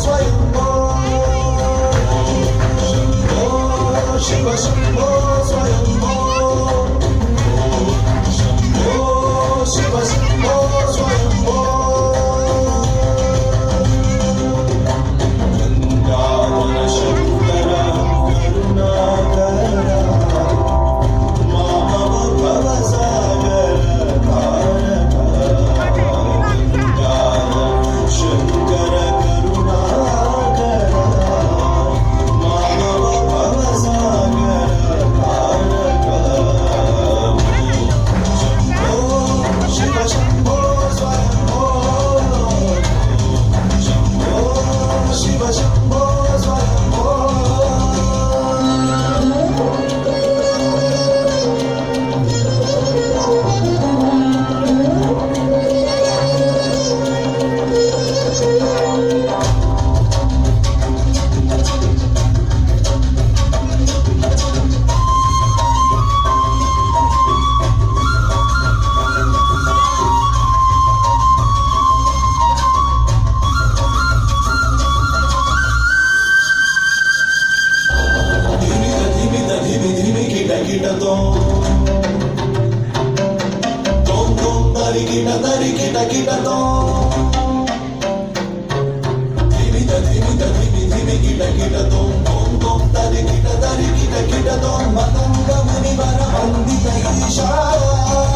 स्वयंभो शिव शंभो स्वयंभो शंभो शिव शंभो स्वयंभो गंगाधर शंकर करुणाकर मानव भवसागर तारक गंगाधर शंकर करुणाकर मानव भवसागर Tarak Shambho Shiv Shambho Swayambho Shambho Shiv Shambho Swayambho धिमी kit kit दोम दोम दरी किट किट दोम धिमी किट दोम दरी किट किट दोम मतंग मुनि वर वंदित ईशा